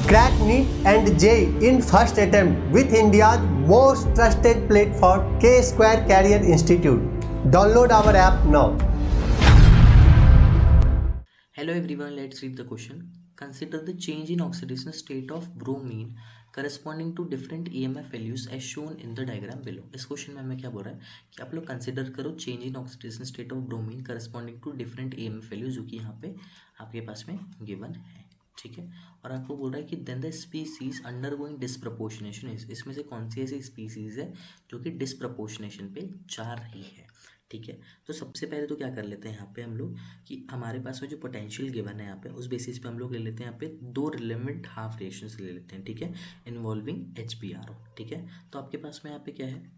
Crack NEET and JEE in first attempt with India's most trusted platform, K-Square Career Institute. Download our app now. Hello everyone, let's read the question. Consider the change in oxidation state of bromine corresponding to different EMF values as shown in the diagram below. इस question में हमें क्या बोल रहा है कि आप लोग कंसिडर करो change in oxidation state of bromine corresponding to different EMF values जो कि यहाँ पे आपके पास में गिवन है, ठीक है। और आपको बोल रहा है कि then the species undergoing disproportionation, इसमें से कौन सी ऐसी स्पीसीज है जो कि डिसप्रपोर्शनेशन पे जा रही है, ठीक है। तो सबसे पहले तो क्या कर लेते हैं यहाँ पे हम लोग कि हमारे पास में जो पोटेंशियल गिवन है यहाँ पे उस बेसिस पे हम लोग ले लेते हैं यहाँ पे दो रिलेवेंट हाफ रिएक्शंस ले लेते हैं, ठीक है, इन्वॉल्विंग HBRO, ठीक है। तो आपके पास में यहाँ पे क्या है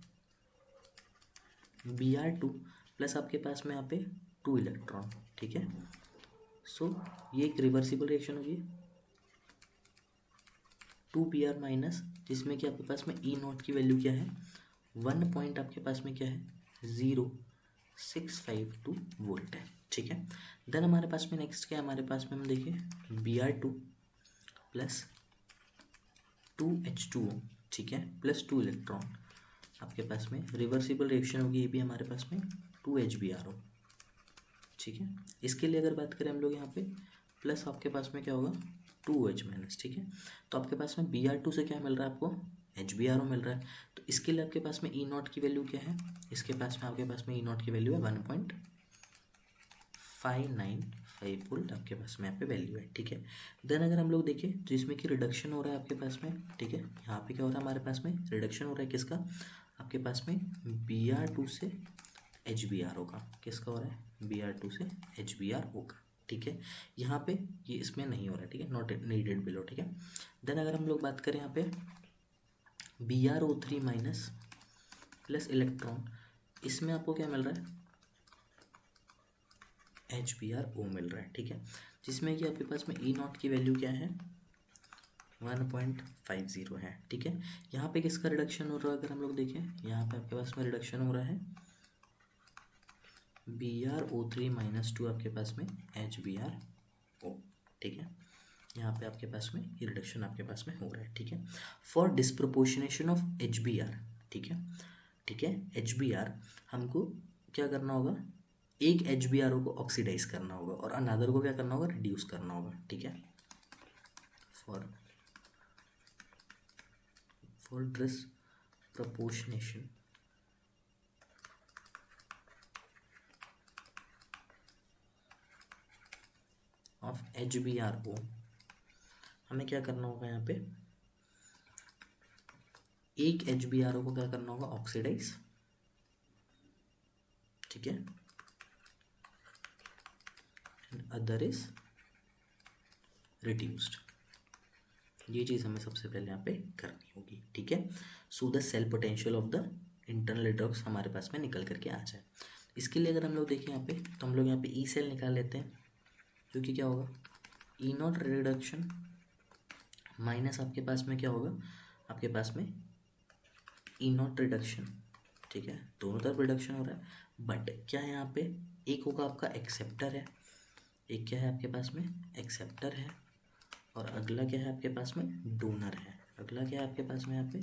Br2 प्लस आपके पास में यहाँ पे 2 इलेक्ट्रॉन, ठीक है। सो ये एक रिवर्सिबल रिएक्शन होगी 2Br माइनस, जिसमें कि आपके पास में E0 की वैल्यू क्या है 1 पॉइंट आपके पास में क्या है 0.652 वोल्ट है, ठीक है। देन हमारे पास में नेक्स्ट क्या है, हमारे पास में हम देखें Br2 प्लस 2H2O, ठीक है, प्लस 2 इलेक्ट्रॉन आपके पास में रिवर्सिबल रिएक्शन होगी, ये भी हमारे पास में 2HBRO, ठीक है। इसके लिए अगर बात करें हम लोग यहाँ पे प्लस आपके पास में क्या होगा 2H माइनस, ठीक है। तो आपके पास में Br2 से क्या मिल रहा है आपको HBRO मिल रहा है, तो इसके लिए आपके पास में E0 की वैल्यू क्या है, इसके पास में आपके पास में E0 की वैल्यू है 1.595 वोल्ट आपके पास में यहाँ पे वैल्यू है, ठीक है। देन अगर हम लोग देखें तो इसमें कि रिडक्शन हो रहा है आपके पास में, ठीक है, यहाँ पे क्या हो रहा है हमारे पास में रिडक्शन हो रहा है किसका, आपके पास में Br2 से HBRO का, किसका हो रहा है Br2 से HBRO का, ठीक है। यहाँ पे ये इसमें नहीं हो रहा है, ठीक है, नॉट नीडेड बिलो, ठीक है। देन अगर हम लोग बात करें यहाँ पे Br3 माइनस प्लस इलेक्ट्रॉन, इसमें आपको क्या मिल रहा है HBRO मिल रहा है, ठीक है, जिसमें कि आपके पास में E0 की वैल्यू क्या है 1.50 है, ठीक है। यहाँ पे किसका रिडक्शन हो रहा है अगर हम लोग देखें, यहाँ पे आपके पास में रिडक्शन हो रहा है Br3 माइनस 2 आपके पास में HBRO, ठीक है। यहाँ पे आपके पास में ये रिडक्शन आपके पास में हो रहा है, ठीक है। फॉर डिस्प्रोपोर्शनेशन ऑफ HBr, ठीक है, ठीक है, HBr हमको क्या करना होगा, एक HBRO को ऑक्सीडाइज करना होगा और अनदर को क्या करना होगा रिड्यूस करना होगा, ठीक है। फॉर डिस्प्रोपोर्शनेशन ऑफ HBRO हमें क्या करना होगा, यहाँ पे एक HBRO को क्या करना होगा ऑक्सीडाइज, ठीक है, एंड अदर इज रिड्यूस्ड, ये चीज़ हमें सबसे पहले यहाँ पे करनी होगी, ठीक है। So the cell potential of the internal electrons हमारे पास में निकल करके आ जाए। इसके लिए अगर हम लोग देखें यहाँ पे तो हम लोग यहाँ पे ई सेल निकाल लेते हैं, जो कि क्या होगा E0 रिडक्शन माइनस आपके पास में क्या होगा, आपके पास में E0 रिडक्शन, ठीक है, दोनों तरफ रिडक्शन हो रहा है, बट क्या है यहाँ पे एक होगा आपका एक्सेप्टर है, एक क्या है आपके पास में एक्सेप्टर है, और अगला क्या है आपके पास में डोनर है, अगला क्या है आपके पास में यहाँ पे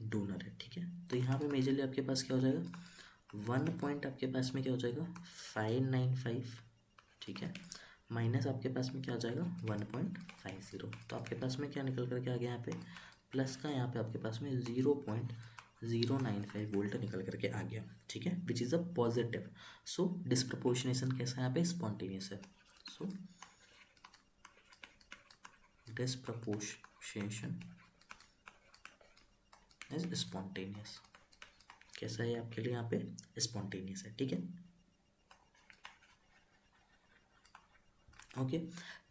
डोनर है, ठीक है। तो यहाँ पे मेजरली आपके पास क्या हो जाएगा 1 पॉइंट आपके पास में क्या हो जाएगा 595, ठीक है, माइनस आपके पास में क्या आ जाएगा 1.50, तो आपके पास में क्या निकल करके आ गया यहाँ पे प्लस का, यहाँ पे आपके पास में 0.095 वोल्ट निकल करके आ गया, ठीक है, which is a positive. So disproportionation कैसा है यहाँ पे स्पॉन्टेनियस है, सो डिस्प्रपोर्शनेशन इज स्पॉन्टेनियस, कैसा है आपके लिए यहाँ पे स्पॉन्टेनियस है, ठीक है, ओके।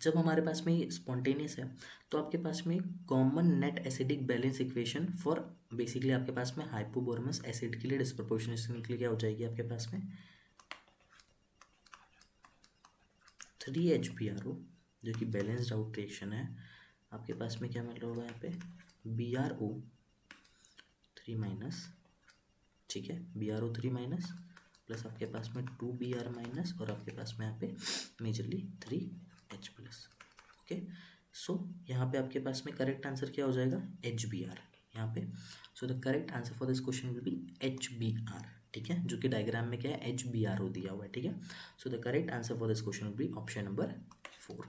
जब हमारे पास में ये स्पॉन्टेनियस है तो आपके पास में common net acidic balance equation for basically आपके पास में हाइपोबोरमस एसिड के लिए डिस्प्रपोर्शनेशन के लिए क्या हो जाएगी आपके पास में 3HBRO, जो कि बैलेंस्ड आउट रिएक्शन है, आपके पास में क्या मिल रहा होगा यहाँ पे Br3 माइनस, ठीक है, Br3 माइनस प्लस आपके पास में 2Br माइनस और आपके पास में यहाँ पे मेजरली 3H प्लस, ओके। सो यहाँ पे आपके पास में करेक्ट आंसर क्या हो जाएगा, एच बी आर यहाँ पे। So the correct answer for this question will be H B R, ठीक है, जो कि डायग्राम में क्या है, एच बी आर हो दिया हुआ है, ठीक है। So the correct answer for this question will B option number 4।